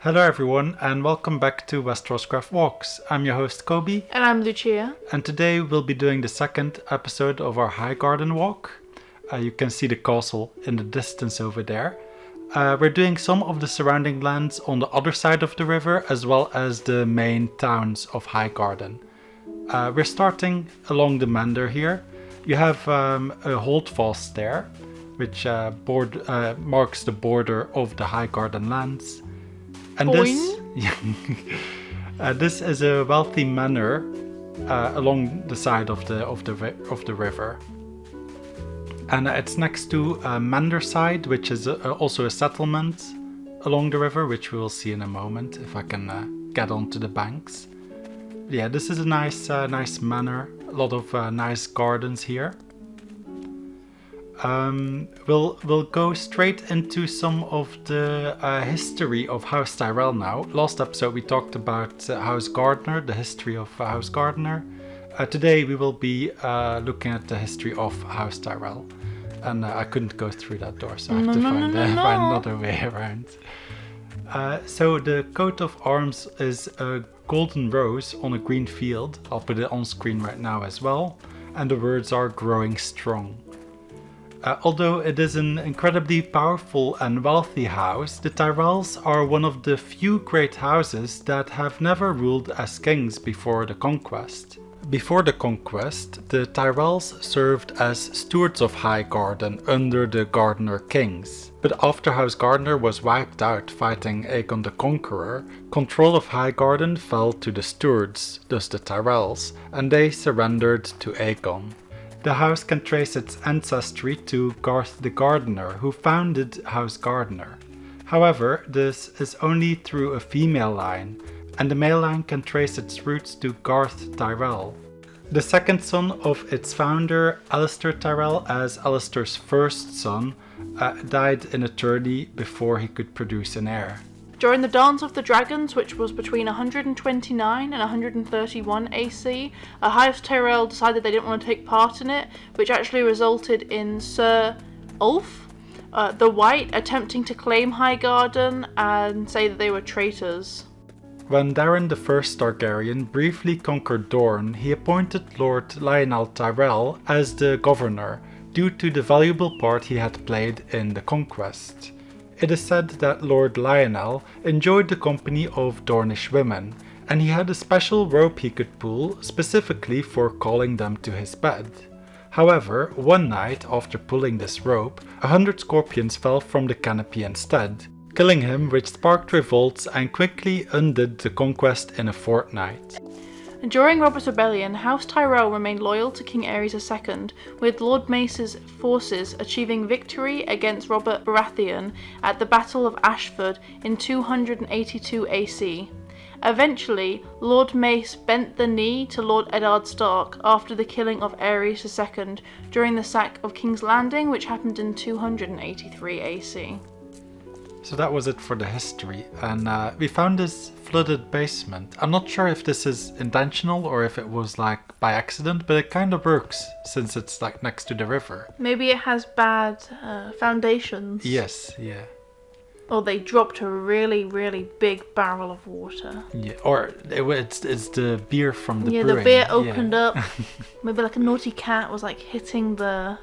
Hello everyone and welcome back to WesterosCraft Walks. I'm your host Kobe. And I'm Lucia. And today we'll be doing the second episode of our Highgarden walk. You can see the castle in the distance over there. We're doing some of the surrounding lands on the other side of the river as well as the main towns of Highgarden. We're starting along the Mander here. You have a holdfast there, which marks the border of the Highgarden lands. And this is a wealthy manor along the side of the river, and it's next to Manderside, which is also a settlement along the river, which we will see in a moment if I can get onto the banks. Yeah, this is a nice manor. A lot of nice gardens here. We'll go straight into some of the history of House Tyrell now. Last episode we talked about House Gardner, the history of House Gardner. Today we will be looking at the history of House Tyrell. And I couldn't go through that door, so I have to find another way around. So the coat of arms is a golden rose on a green field. I'll put it on screen right now as well. And the words are growing strong. Although it is an incredibly powerful and wealthy house, the Tyrells are one of the few great houses that have never ruled as kings before the conquest. Before the conquest, the Tyrells served as stewards of Highgarden under the Gardener kings. But after House Gardner was wiped out fighting Aegon the Conqueror, control of Highgarden fell to the stewards, thus the Tyrells, and they surrendered to Aegon. The house can trace its ancestry to Garth the Gardener, who founded House Gardner. However, this is only through a female line, and the male line can trace its roots to Garth Tyrell. The second son of its founder, Alistair Tyrell, as Alistair's first son, died in a tourney before he could produce an heir. During the Dance of the Dragons, which was between 129 and 131 AC, House Tyrell decided they didn't want to take part in it, which actually resulted in Sir Ulf the White attempting to claim Highgarden and say that they were traitors. When Daeron I Targaryen briefly conquered Dorne, he appointed Lord Lionel Tyrell as the governor, due to the valuable part he had played in the conquest. It is said that Lord Lionel enjoyed the company of Dornish women, and he had a special rope he could pull specifically for calling them to his bed. However, one night after pulling this rope, 100 scorpions fell from the canopy instead, killing him, which sparked revolts and quickly undid the conquest in a fortnight. During Robert's Rebellion, House Tyrell remained loyal to King Aerys II, with Lord Mace's forces achieving victory against Robert Baratheon at the Battle of Ashford in 282 AC. Eventually, Lord Mace bent the knee to Lord Eddard Stark after the killing of Aerys II during the sack of King's Landing, which happened in 283 AC. So that was it for the history, and we found this flooded basement. I'm not sure if this is intentional or if it was like by accident, but it kind of works since it's like next to the river. Maybe it has bad foundations. Yes, yeah. Or they dropped a really, really big barrel of water. Yeah, or it's the beer from the brewing. The beer opened up. Maybe like a naughty cat was like hitting the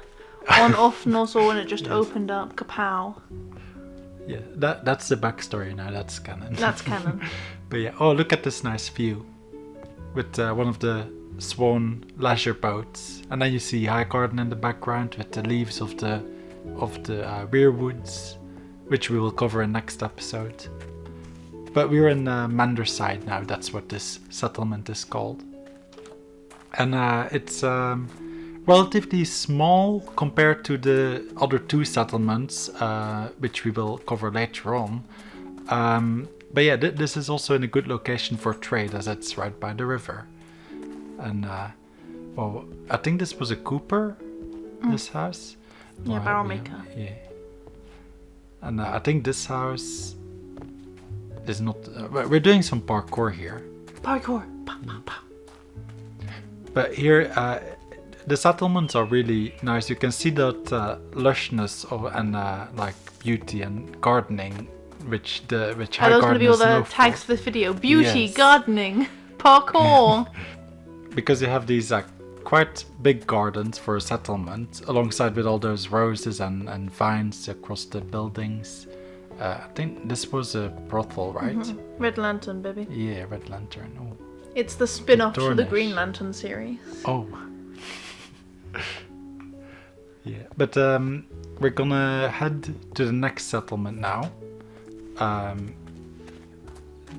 on-off nozzle and it just opened up. Kapow. Yeah, that's the backstory now. That's canon. That's canon. But yeah, oh, look at this nice view with one of the Swan leisure boats, and then you see Highgarden in the background with the leaves of the weirwoods, which we will cover in next episode. But we're in Manderside now. That's what this settlement is called, and it's relatively small compared to the other two settlements, which we will cover later on. But yeah, this is also in a good location for trade as it's right by the river. And I think this was a cooper, this house. Yeah, barrel maker. Yeah. And I think this house is not... we're doing some parkour here. Parkour. Pow, pow, pow. But here... the settlements are really nice. You can see that lushness and like beauty and gardening which Are those going to Highgarden be all is the known tags for. for this video? Beauty, Yes. gardening, parkour. Because you have these quite big gardens for a settlement, alongside with all those roses and vines across the buildings. I think this was a brothel, right? Red Lantern, baby. Yeah, Red Lantern. Oh. It's the spin-off to the Dornish. Green Lantern series. Oh. Yeah, but we're gonna head to the next settlement now.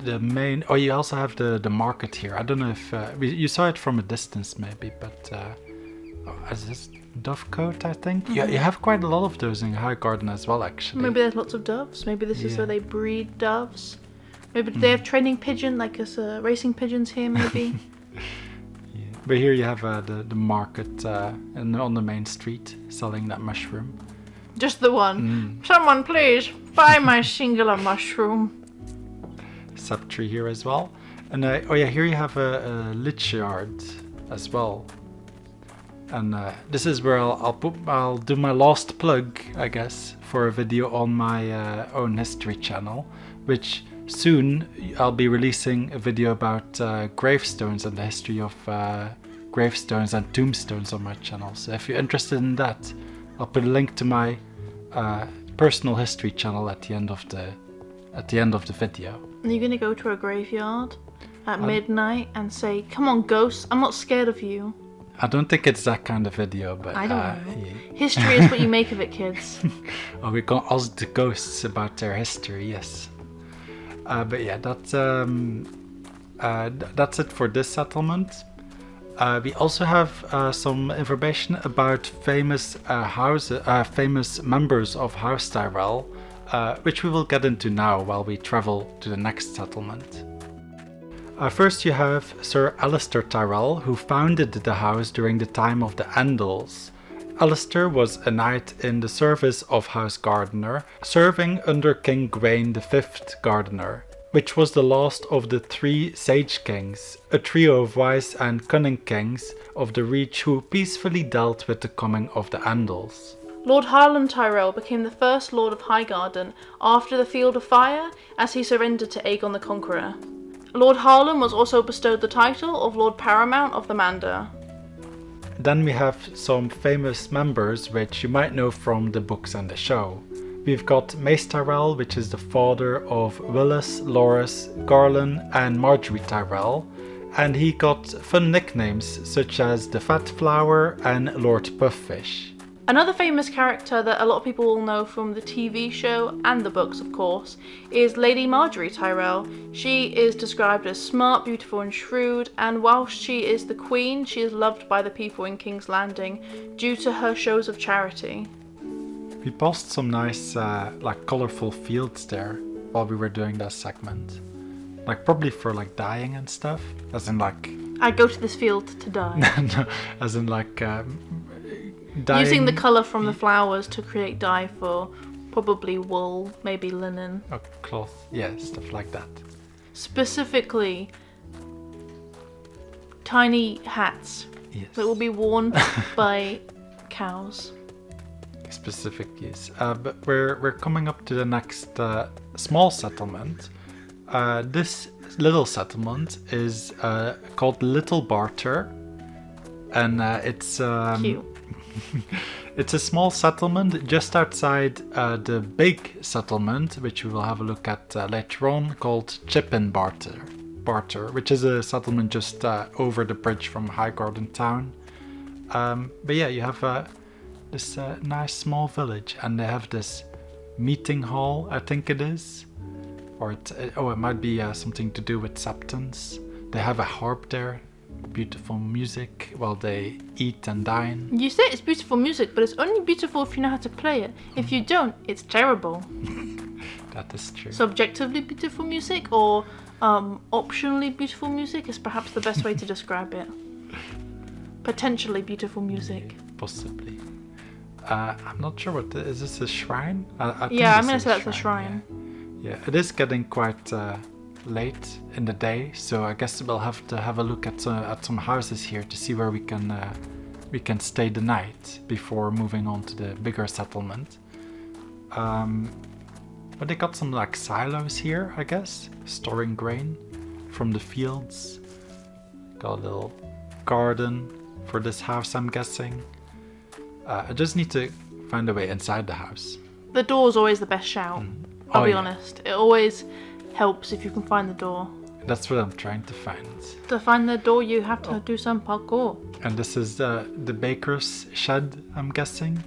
The main. Oh, you also have the market here. I don't know if you saw it from a distance, maybe, but is this dovecote? I think. Yeah, you have quite a lot of those in Highgarden as well, actually. Maybe there's lots of doves. Maybe this is Yeah. where they breed doves. Maybe they have training pigeon, like us racing pigeons here, maybe. Yeah. But here you have the market and on the main street selling that mushroom. Just the one. Someone please buy my singular mushroom. Sceptre here as well. And oh yeah, here you have a lich yard as well. And this is where I'll do my last plug, I guess, for a video on my own history channel, which soon I'll be releasing a video about gravestones and the history of gravestones and tombstones on my channel. So if you're interested in that, I'll put a link to my personal history channel at the end of the video. Are you going to go to a graveyard at midnight and say, "Come on, ghosts, I'm not scared of you"? I don't think it's that kind of video, but I don't know. yeah. History is what you make of it, kids. Oh, we can ask the ghosts about their history, yes. But yeah, that's it for this settlement. We also have some information about famous famous members of House Tyrell, which we will get into now while we travel to the next settlement. First you have Sir Alistair Tyrell, who founded the house during the time of the Andals. Alistair was a knight in the service of House Gardener, serving under King Gawain V Gardener, which was the last of the 3 Sage Kings, a trio of wise and cunning kings of the Reach who peacefully dealt with the coming of the Andals. Lord Harlan Tyrell became the first Lord of Highgarden after the Field of Fire, as he surrendered to Aegon the Conqueror. Lord Harlan was also bestowed the title of Lord Paramount of the Mander. Then we have some famous members which you might know from the books and the show. We've got Mace Tyrell, which is the father of Willis, Loras, Garland and Marjorie Tyrell, and he got fun nicknames such as the Fat Flower and Lord Puffish. Another famous character that a lot of people will know from the TV show and the books, of course, is Lady Marjorie Tyrell. She is described as smart, beautiful and shrewd, and whilst she is the queen, she is loved by the people in King's Landing due to her shows of charity. We passed some nice colourful fields there while we were doing that segment. Probably for dyeing and stuff, as in I go to this field to dye. no, as in dyeing. Using the colour from the flowers to create dye for probably wool, maybe linen. Oh, cloth, yeah, stuff like that. Specifically, tiny hats Yes. that will be worn by cows. Specific use. But we're coming up to the next small settlement. This little settlement is called Little Barter, and it's Cute. it's a small settlement just outside the big settlement, which we will have a look at later on, called Chippenbarter, which is a settlement just over the bridge from Highgarden town. But yeah, you have this nice small village, and they have this meeting hall, I think it is, or it might be something to do with septons. They have a harp there. Beautiful music while they eat and dine. You say it's beautiful music, but it's only beautiful if you know how to play it. If you don't, it's terrible. That is true. Subjectively beautiful music, or optionally beautiful music is perhaps the best way to describe it. Potentially beautiful music. Possibly. I'm not sure what is this, a shrine? I think Yeah, I'm this gonna is say that's a shrine. Yeah, it is getting quite late in the day, so I guess we'll have to have a look at some houses here to see where we can stay the night before moving on to the bigger settlement. But they got some like silos here, I guess, storing grain from the fields. Got a little garden for this house, I'm guessing. I just need to find a way inside the house. The door's always the best shout. I'll be honest. It always helps if you can find the door. That's what I'm trying to find. To find the door, you have to do some parkour. And this is the baker's shed, I'm guessing.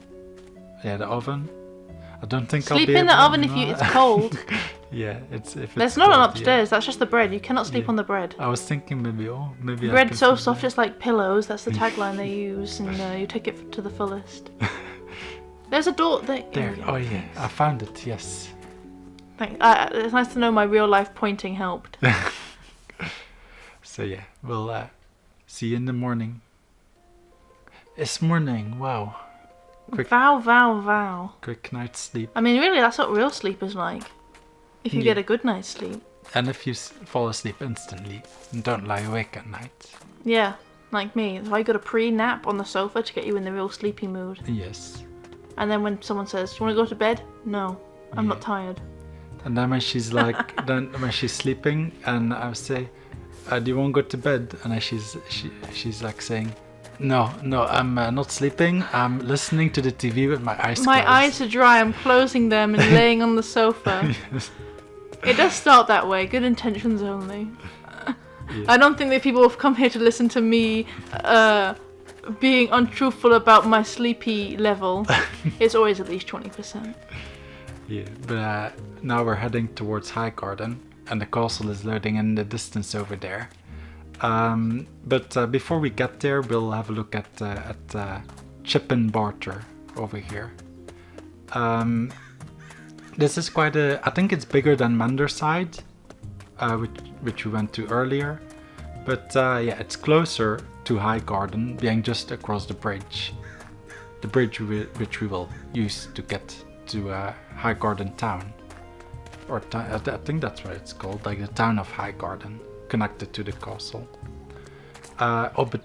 Yeah, the oven. I don't think Sleep I'll be in the able- oven if it's cold. Yeah, it's if There's it's not an cold, upstairs. That's just the bread. You cannot sleep on the bread. I was thinking maybe I Bread can so sleep soft, there. it's like pillows. That's the tagline they use, and you take it to the fullest. There's a door there. There. Oh yeah, I found it. Yes. Thanks. It's nice to know my real life pointing helped. So yeah, we'll see you in the morning. It's morning. Wow. Vow. Quick night's sleep. I mean, really, that's what real sleep is like. If you get a good night's sleep. And if you fall asleep instantly, and don't lie awake at night. Yeah, like me. So I got a pre-nap on the sofa to get you in the real sleepy mood. Yes. And then when someone says, "Do you want to go to bed?" No, I'm not tired. And then when she's like, when she's sleeping, and I say, "Do you want to go to bed?" And then she's like saying, "No, I'm not sleeping. I'm listening to the TV with my eyes closed." My eyes are dry. I'm closing them and laying on the sofa. Yes. It does start that way. Good intentions only. Yeah. I don't think that people have come here to listen to me being untruthful about my sleepy level. It's always at least 20%. Yeah, but now we're heading towards Highgarden, and the castle is loading in the distance over there. But before we get there, we'll have a look at Chippenbarter over here. This is quite I think it's bigger than Manderside, which we went to earlier. But yeah, it's closer to Highgarden, being just across the bridge. The bridge which we will use to get to Highgarden town. Or I think that's what it's called, like the town of Highgarden, connected to the castle. But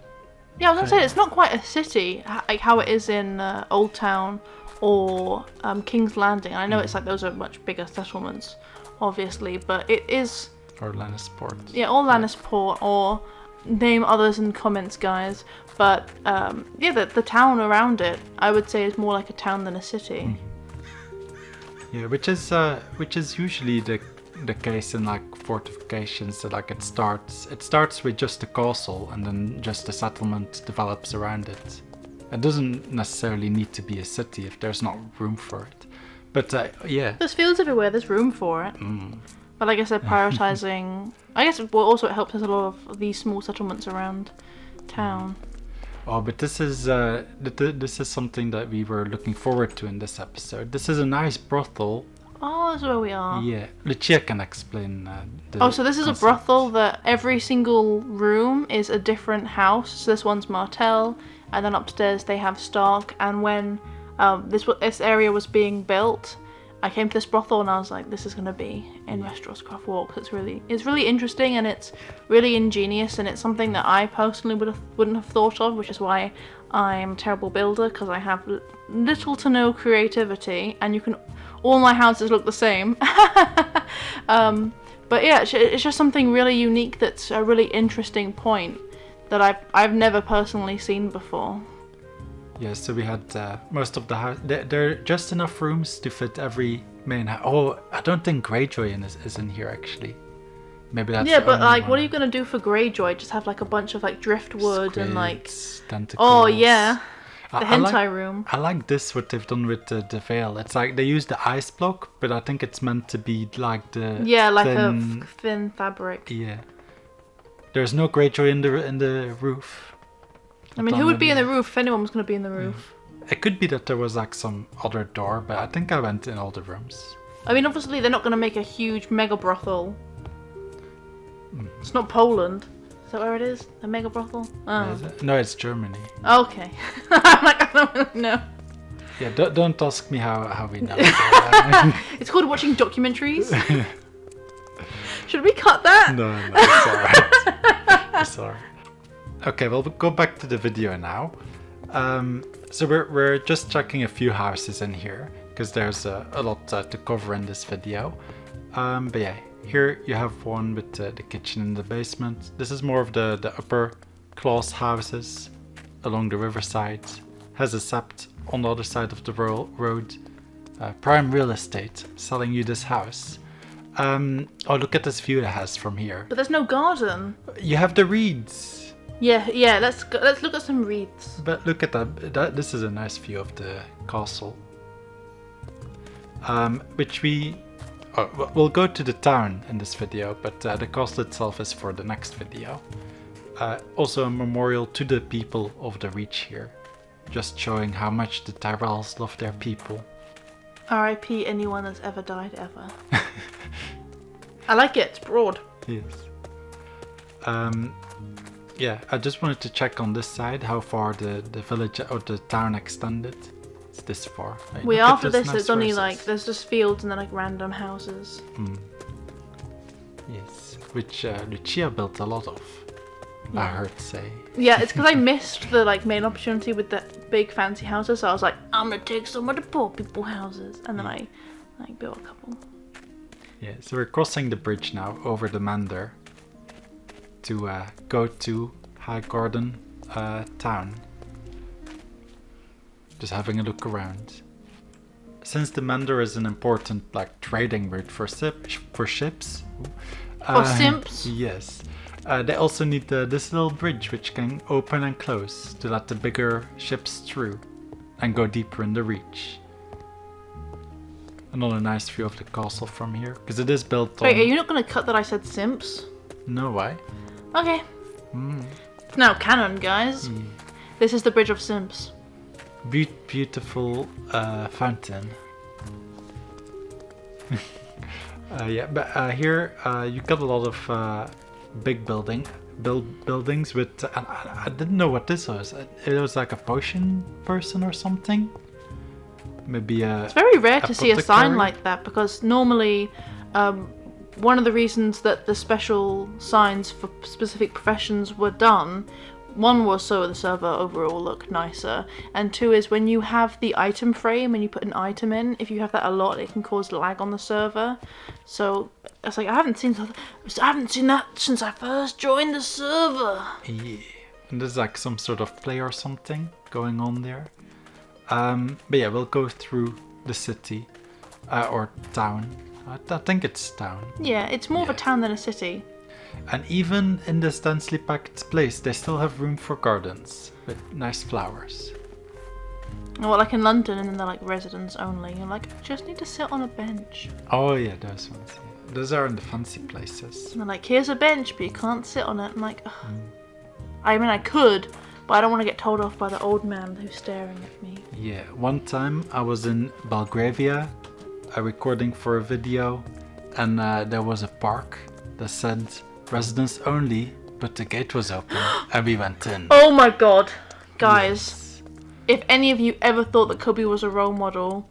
Yeah, I was gonna say it's not quite a city like how it is in Old Town or King's Landing. I know it's like those are much bigger settlements, obviously, but it is. Or Lannisport. Yeah, or Lannisport, or name others in comments, guys. But yeah, the town around it, I would say, is more like a town than a city. Yeah, which is usually the case in like fortifications. That like it starts with just the castle, and then just the settlement develops around it. It doesn't necessarily need to be a city if there's not room for it. But yeah. There's fields everywhere. There's room for it. But like I said, prioritizing. I guess also it helps there's a lot of these small settlements around town. Oh, but this is something that we were looking forward to in this episode. This is a nice brothel. Oh, that's where we are. Yeah, Lucia can explain. So this is a brothel that every single room is a different house. So this one's Martell, and then upstairs they have Stark. And when this area was being built, I came to this brothel and I was like, this is gonna be in WesterosCraft Walk. It's really interesting and it's really ingenious, and it's something that I personally wouldn't have thought of, which is why I'm a terrible builder, because I have little to no creativity, and all my houses look the same. But yeah, it's just something really unique that's a really interesting point that I've never personally seen before. Yeah, so we had most of the house. There are just enough rooms to fit every main house. Oh, I don't think Greyjoy is in here actually. Maybe that's Yeah, the but only like, one. what are you gonna do for Greyjoy? Just have like a bunch of like driftwood and like. Squids, tentacles. Oh yeah, the I hentai like, room. I like this what they've done with the veil. It's like they use the ice block, but I think it's meant to be like the Like thin, a thin fabric. Yeah. There's no Greyjoy in the roof. I mean, who would be in the roof if anyone was going to be in the roof? It could be that there was like some other door, but I think I went in all the rooms. I mean, obviously they're not going to make a huge mega brothel. It's not Poland. Is that where it is? A mega brothel? Oh. Is it? No, it's Germany. Okay. I'm like, I don't really know. Yeah, don't ask me how we know. It's called watching documentaries. Should we cut that? No, it's alright. It's alright. Okay, well, we'll go back to the video now. So we're just checking a few houses in here. because there's a lot to cover in this video. But yeah, here you have one with the kitchen in the basement. This is more of the upper class houses along the riverside. Has a sept on the other side of the road. Prime real estate selling you this house. Oh, look at this view it has from here. But there's no garden. You have the reeds. Yeah. Let's look at some reeds. But look at that. This is a nice view of the castle. Which we'll go to the town in this video, but the castle itself is for the next video. Also a memorial to the people of the reach here, just showing how much the Tyrells love their people. R.I.P. anyone that's ever died ever. I like it. It's broad. Yes. Yeah, I just wanted to check on this side how far the village or the town extended. It's this far. Like, after this, nice it's only roses. like there's just fields and then like random houses. Yes, which Lucia built a lot of. Yeah. I heard say. Yeah, it's because I missed the like main opportunity with the big fancy houses, so I was like, I'm gonna take some of the poor people houses, and then I like built a couple. Yeah, so we're crossing the bridge now over the Mander to go to Highgarden town. Just having a look around. Since the Mander is an important like trading route for ships. For simps. Yes. They also need this little bridge which can open and close to let the bigger ships through and go deeper in the reach. Another nice view of the castle from here, because it is built on... Wait, are you not going to cut that I said simps? No, why? Okay. It's now canon, guys. This is the Bridge of Simps. Beautiful fountain. Yeah, but here you got a lot of big buildings with... I didn't know what this was. It was like a potion person or something. Maybe it's very rare to see a sign apothecary? like that, because normally one of the reasons that the special signs for specific professions were done, one was so the server overall looked nicer, and two is when you have the item frame and you put an item in, if you have that a lot it can cause lag on the server. So it's like I haven't seen that since I first joined the server. Yeah, and there's like some sort of play or something going on there. But yeah, we'll go through the city or town. I think it's town. Yeah, it's more of a town than a city. And even in this densely packed place, they still have room for gardens with nice flowers. Well, like in London, and then they're like residents only. You're like, I just need to sit on a bench. Oh yeah, those ones. Yeah. Those are in the fancy places. And they're like, here's a bench, but you can't sit on it. I'm like, ugh. I mean, I could, but I don't want to get told off by the old man who's staring at me. Yeah, one time I was in Belgravia, recording for a video, and there was a park that said residents only, but the gate was open and we went in. Oh my god. Guys, if any of you ever thought that Cubby was a role model,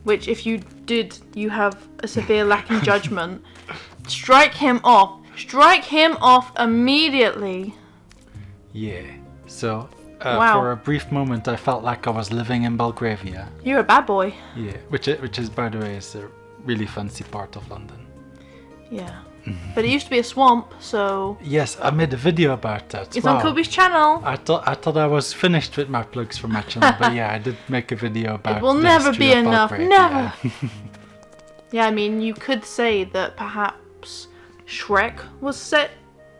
which if you did, you have a severe lacking judgment, strike him off. Strike him off immediately. Yeah, so Wow. for a brief moment I felt like I was living in Belgravia. You're a bad boy. Yeah, which is by the way is a really fancy part of London. Yeah. But it used to be a swamp, so... Yes, I made a video about that. It's on Cubby's channel. I thought I was finished with my plugs for my channel, but yeah, I did make a video about It will the never history be of enough. Belgravia. Never. Yeah, I mean, you could say that perhaps Shrek was set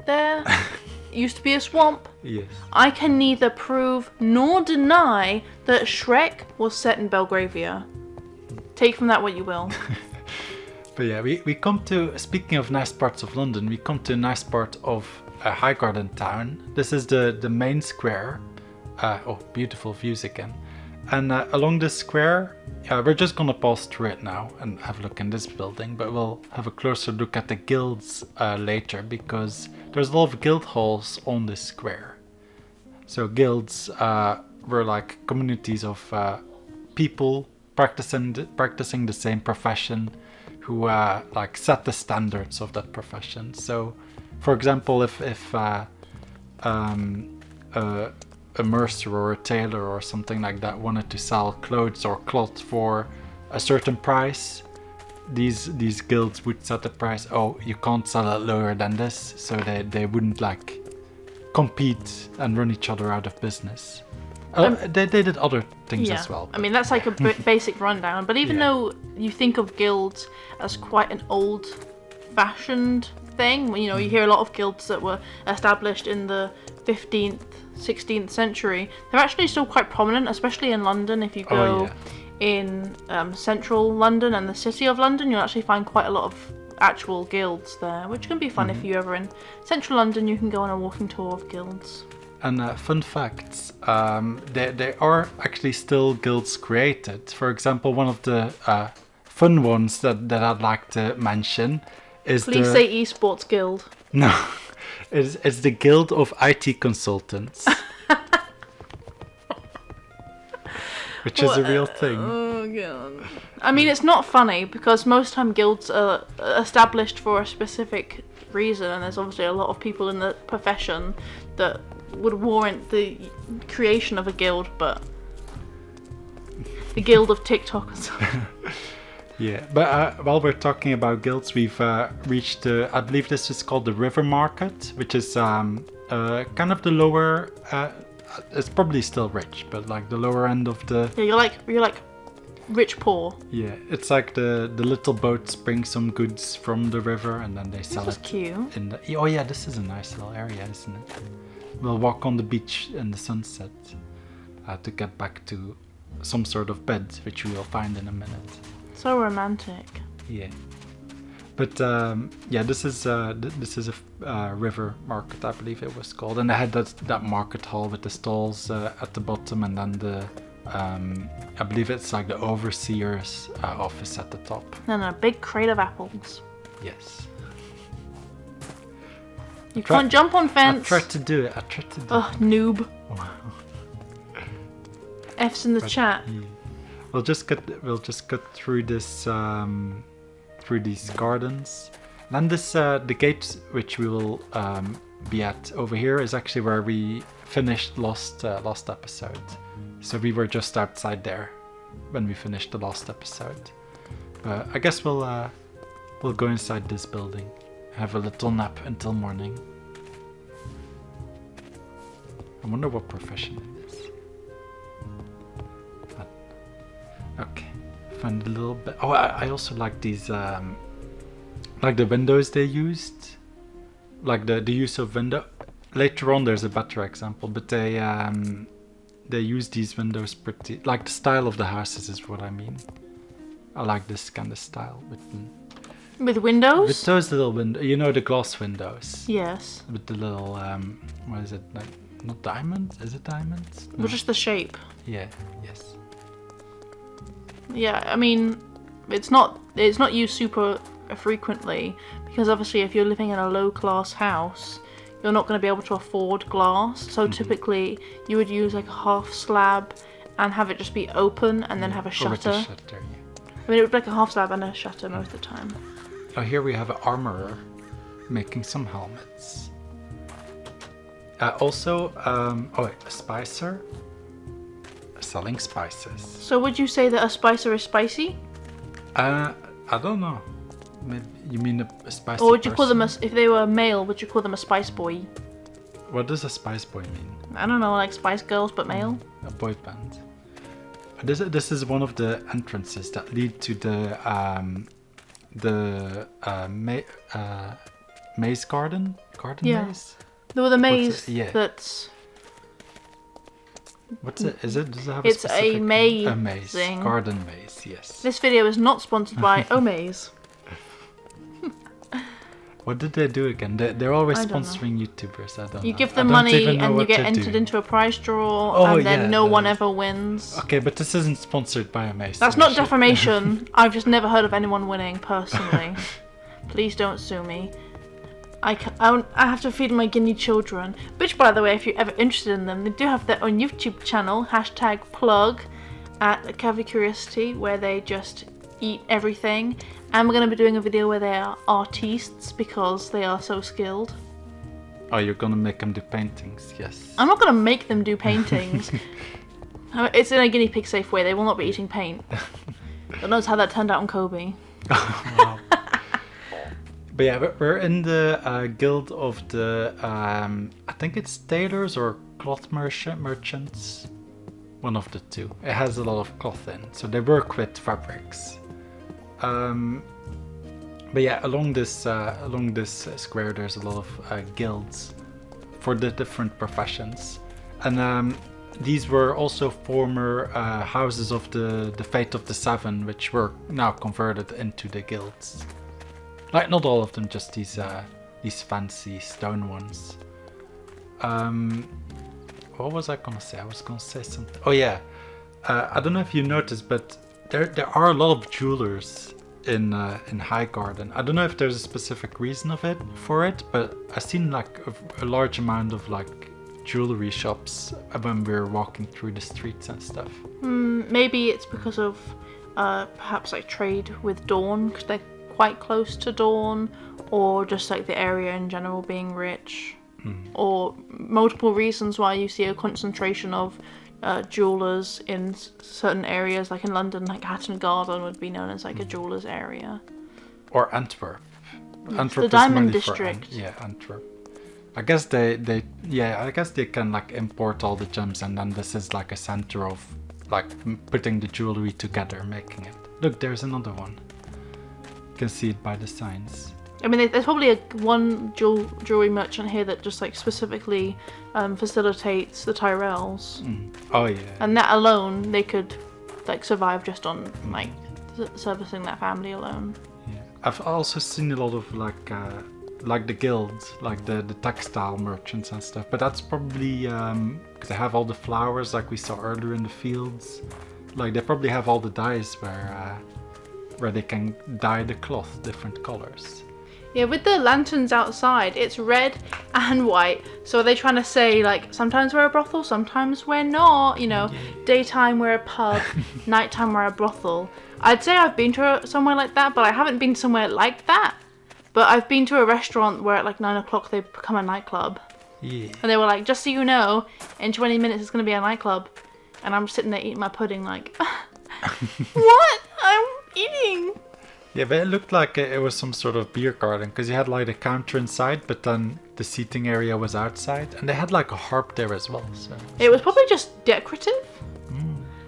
there. It used to be a swamp. Yes. I can neither prove nor deny that Shrek was set in Belgravia. Take from that what you will. But yeah, we come to, speaking of nice parts of London, we come to a nice part of Highgarden town. This is the main square. Oh, beautiful views again. And along this square, we're just gonna pass through it now and have a look in this building, but we'll have a closer look at the guilds later, because there's a lot of guild halls on this square. So guilds were like communities of people practicing the same profession, who like set the standards of that profession. So, for example, if a mercer or a tailor or something like that wanted to sell clothes or cloth for a certain price, these guilds would set the price. Oh, you can't sell it lower than this, so they wouldn't like compete and run each other out of business. They did other things as well. I mean, that's like a basic rundown. But even though you think of guilds as quite an old-fashioned thing, you know, you hear a lot of guilds that were established in the 15th, 16th century, they're actually still quite prominent, especially in London. If you go in central London and the city of London, you'll actually find quite a lot of actual guilds there, which can be fun if you're ever in central London. You can go on a walking tour of guilds. And fun facts, there are actually still guilds created. For example, one of the fun ones that I'd like to mention is Please say esports guild. No, it's the Guild of IT Consultants. Which is a real thing. Oh, God. I mean, it's not funny because most time guilds are established for a specific reason, and there's obviously a lot of people in the profession that would warrant the creation of a guild, but the Guild of TikTokers. Yeah, but while we're talking about guilds, we've reached I believe this is called the River Market, which is kind of the lower. It's probably still rich, but like the lower end of the. Yeah, you're like rich poor. Yeah, it's like the little boats bring some goods from the river and then they sell This is it. cute. Oh yeah, this is a nice little area, isn't it? We'll walk on the beach in the sunset to get back to some sort of bed, which we will find in a minute. So romantic. Yeah, but this is a river market, I believe it was called, and they had that market hall with the stalls at the bottom, and then the I believe it's like the overseer's office at the top. And a big crate of apples. Yes. You can't jump on fence. I tried to do it. Oh, noob. Wow. F's in the chat. Yeah. We'll just get through this through these gardens. And then this the gate which we will be at over here is actually where we finished last episode. So we were just outside there when we finished the last episode. But I guess we'll go inside this building, have a little nap until morning. I wonder what profession it is. Okay, find a little bit. Oh, I also like these, like the windows they used, like the use of window. Later on, there's a better example, but they use these windows pretty. Like the style of the houses is what I mean. I like this kind of style with windows. With those little windows, you know, the glass windows. Yes. With the little what is it, like? Not diamonds? Is it diamonds? No. Well, just the shape. Yeah. Yes. Yeah, I mean, it's not used super frequently because obviously if you're living in a low class house, you're not going to be able to afford glass. So typically you would use like a half slab and have it just be open and then have a shutter. Or with a shutter, yeah. I mean, it would be like a half slab and a shutter most of the time. Oh, here we have an armorer making some helmets. Also, a spicer selling spices. So would you say that a spicer is spicy? I don't know. Maybe you mean a spicy Or would you call them person? if they were male, would you call them a spice boy? What does a spice boy mean? I don't know, like Spice Girls but male? A boy band. This is one of the entrances that lead to the maze garden? Yeah. Maze? The maze Yeah. that's... What's it? Does it have It's specific... a maze. A maze. Garden maze, yes. This video is not sponsored by Omaze. What did they do again? They're always I don't sponsoring YouTubers. I don't know. You give I them don't money even know and you what get to entered do. into a prize draw Oh, and then yeah, no one the- ever wins. Okay, but this isn't sponsored by a maze. That's so not shit. defamation. I've just never heard of anyone winning personally. Please don't sue me. I have to feed my guinea children. Which, by the way, if you're ever interested in them, they do have their own YouTube channel, #plug, at Cavi Curiosity, where they just eat everything. And we're going to be doing a video where they are artistes because they are so skilled. Oh, you're gonna make them do paintings? Yes. I'm not going to make them do paintings. It's in a guinea pig safe way. They will not be eating paint. God knows how that turned out on Kobe. Wow. But yeah, we're in the guild of the, I think it's tailors or cloth merchants. One of the two. It has a lot of cloth in, so they work with fabrics. But yeah, along this square, there's a lot of guilds for the different professions, and these were also former houses of the Fate of the Seven, which were now converted into the guilds. Like, not all of them, just these fancy stone ones. What was I gonna say? I was gonna say something. Oh yeah, I don't know if you noticed, but there are a lot of jewelers in Highgarden. I don't know if there's a specific reason for it, but I've seen like a large amount of like jewelry shops when we're walking through the streets and stuff. Maybe it's because of perhaps like trade with Dawn, because they're quite close to Dawn, or just like the area in general being rich, or multiple reasons why you see a concentration of jewelers in certain areas, like in London, like Hatton Garden would be known as like a jewelers area. Or Antwerp. Yes, Antwerp the is Diamond mainly District. Yeah, Antwerp. I guess they can like import all the gems, and then this is like a center of like putting the jewelry together, making it. Look, there's another one. You can see it by the signs. I mean, there's probably one jewelry merchant here that just like specifically facilitates the Tyrells. Oh yeah. And that alone, they could like survive just on like servicing that family alone. Yeah. I've also seen a lot of like the guilds, like the textile merchants and stuff. But that's probably because they have all the flowers, like we saw earlier in the fields. Like they probably have all the dyes where they can dye the cloth different colors. Yeah, with the lanterns outside, it's red and white. So are they trying to say, like, sometimes we're a brothel, sometimes we're not? You know, daytime we're a pub, nighttime we're a brothel. I'd say I've been to somewhere like that, but I haven't been somewhere like that. But I've been to a restaurant where at like 9 o'clock they become a nightclub. Yeah. And they were like, just so you know, in 20 minutes it's going to be a nightclub. And I'm sitting there eating my pudding like, what? I'm eating. Yeah, but it looked like it was some sort of beer garden, because you had like a counter inside, but then the seating area was outside, and they had like a harp there as well. So it was probably just decorative.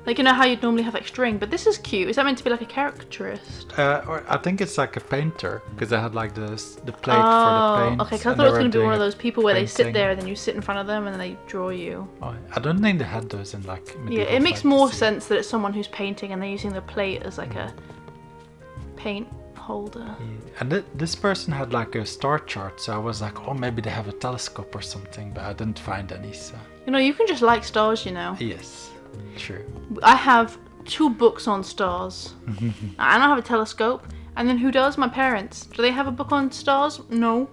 Like, you know how you'd normally have like string, but this is cute. Is that meant to be like a caricaturist? Or I think it's like a painter, because they had like the plate for the paint. Okay, because I thought it was going to be one of those people where they sit there and then you sit in front of them and then they draw you. Oh, I don't think they had those in like medieval Yeah, it makes fantasy. more sense that it's someone who's painting and they're using the plate as like a paint holder. Yeah. And this person had like a star chart, so I was like, oh, maybe they have a telescope or something, but I didn't find any. So you know, you can just like stars, you know. yes, true. I have 2 books on stars. I don't have a telescope. And then who does? My parents. Do they have a book on stars? No.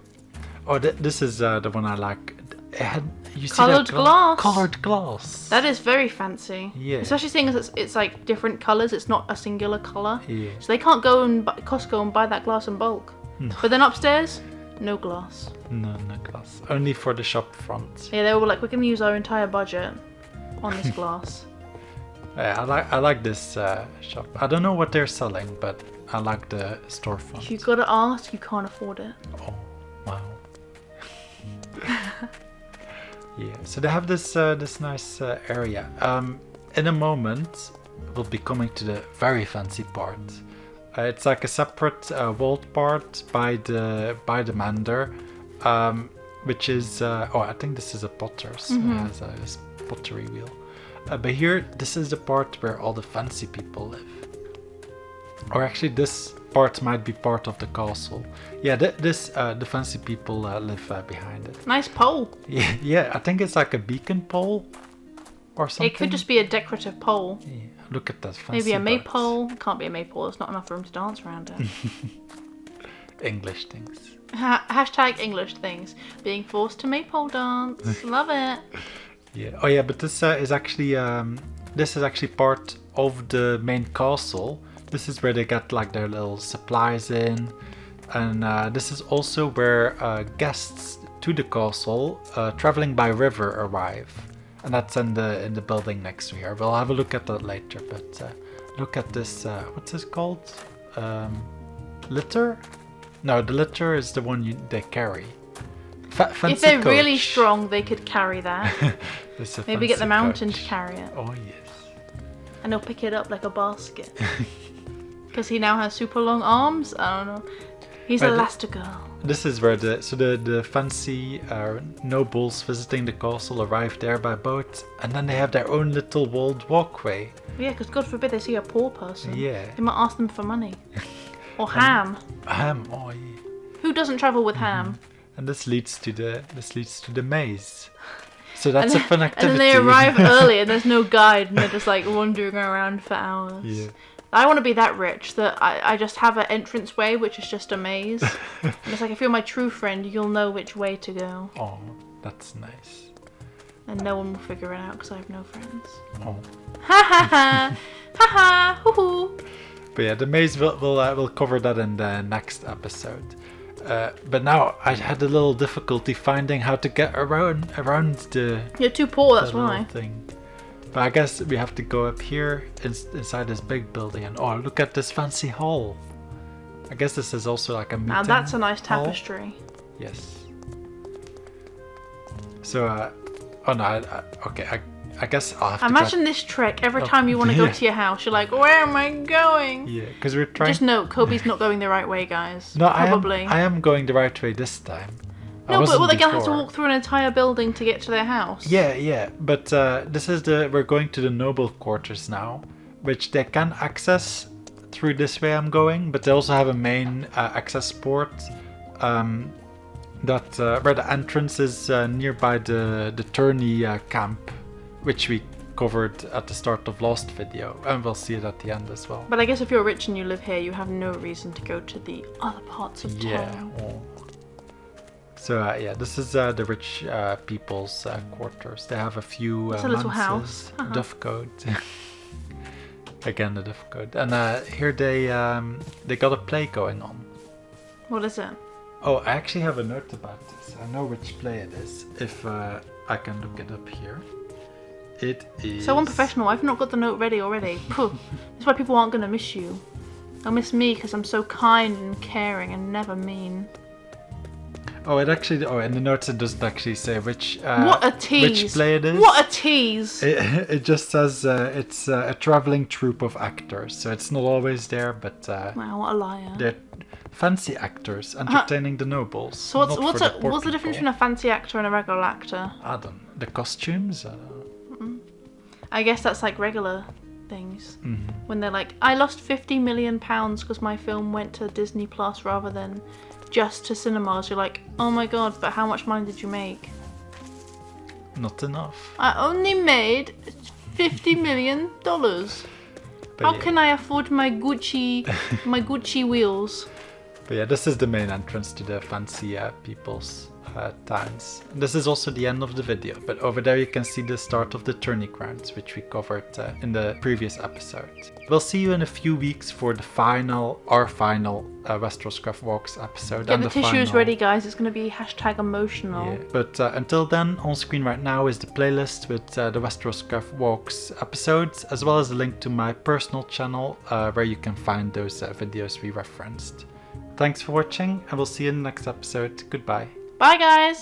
Oh, this is the one I like. It had, you see Coloured that glass. Coloured glass. That is very fancy. Yeah. Especially seeing as it's like different colours. It's not a singular colour. Yeah. So they can't go and Costco and buy that glass in bulk. No. But then upstairs, no glass. No glass. Only for the shop front. Yeah, they were like, we're going to use our entire budget on this glass. Yeah, I like this shop. I don't know what they're selling, but I like the storefront. If you gotta ask, you can't afford it. Oh, wow. Yeah, so they have this this nice area. In a moment, we'll be coming to the very fancy part. It's like a separate walled part by the Mander, which is I think this is a potter's. It has a pottery wheel. But here, this is the part where all the fancy people live. Or actually, this part might be part of the castle. Yeah, the fancy people live behind it. Nice pole. Yeah, I think it's like a beacon pole or something. It could just be a decorative pole. Yeah, look at that fancy Maybe a birds. maypole. Can't be a maypole. There's not enough room to dance around it. English things. Hashtag English things. Being forced to maypole dance. Love it. Yeah. Oh yeah, but this is actually part of the main castle. This is where they get like their little supplies in, and this is also where guests to the castle traveling by river arrive, and that's in the building next to here. We'll have a look at that later, but Look at this, what's this called? Litter? No, the litter is the one they carry. Fancy If they're coach. really strong, they could carry that. Maybe get the mountain to carry it. Oh, yes. And he'll pick it up like a basket. Because he now has super long arms? I don't know. He's Elastigirl. This is where the fancy nobles visiting the castle arrive there by boat, and then they have their own little walled walkway. Yeah, because God forbid they see a poor person. Yeah. They might ask them for money. Or ham. Ham, oh yeah. Who doesn't travel with ham? And this leads to the maze. So that's a fun activity. And then they arrive early and there's no guide and they're just like wandering around for hours. Yeah. I want to be that rich that I just have an entranceway which is just a maze. And it's like, if you're my true friend, you'll know which way to go. Oh, that's nice. And no one will figure it out because I have no friends. Oh. Ha ha ha! Ha ha! Hoo hoo! But yeah, the maze we'll cover that in the next episode. But now I had a little difficulty finding how to get around the. You're too poor, that's why. Thing. But I guess we have to go up here inside this big building, and oh, look at this fancy hall. I guess this is also like a meeting. Now that's a nice hall. tapestry. Yes. So, oh no, okay. I guess I'll have to. Imagine this trick. Every time you want to go to your house, you're like, where am I going? Yeah, because we're trying. Just note, Kobe's not going the right way, guys. No, probably. I am going the right way this time. No, but they're gonna have to walk through an entire building to get to their house. Yeah, but this is we're going to the noble quarters now, which they can access through this way I'm going, but they also have a main access port that where the entrance is nearby the tourney camp, which we covered at the start of last video, and we'll see it at the end as well. But I guess if you're rich and you live here, you have no reason to go to the other parts of town. Yeah. Oh. So yeah, this is the rich people's quarters. They have a few it's a little house. Duff coat. Again, the duff coat. And here they got a play going on. What is it? Oh, I actually have a note about this. I know which play it is. If I can look it up here. It is... So unprofessional. I've not got the note ready already. That's why people aren't going to miss you. They'll miss me because I'm so kind and caring and never mean. Oh, it actually... Oh, in the notes it doesn't actually say which... what a tease! Which play it is. What a tease! It just says it's a traveling troupe of actors. So it's not always there, but... wow, what a liar. They're fancy actors entertaining the nobles. So what's the difference between a fancy actor and a regular actor? I don't know. The costumes? I guess that's like regular things. Mm-hmm. When they're like, I lost £50 million because my film went to Disney Plus rather than just to cinemas. You're like, oh my god, but how much money did you make? Not enough. I only made $50 million. How can I afford my Gucci wheels? But yeah, this is the main entrance to the fancy people's towns. This is also the end of the video, but over there you can see the start of the tourney grounds, which we covered in the previous episode. We'll see you in a few weeks for our final WesterosCraft Walks episode. Get the tissues ready, guys. It's going to be #emotional. Yeah. But until then, on screen right now is the playlist with the WesterosCraft Walks episodes, as well as a link to my personal channel where you can find those videos we referenced. Thanks for watching, and we'll see you in the next episode. Goodbye. Bye, guys!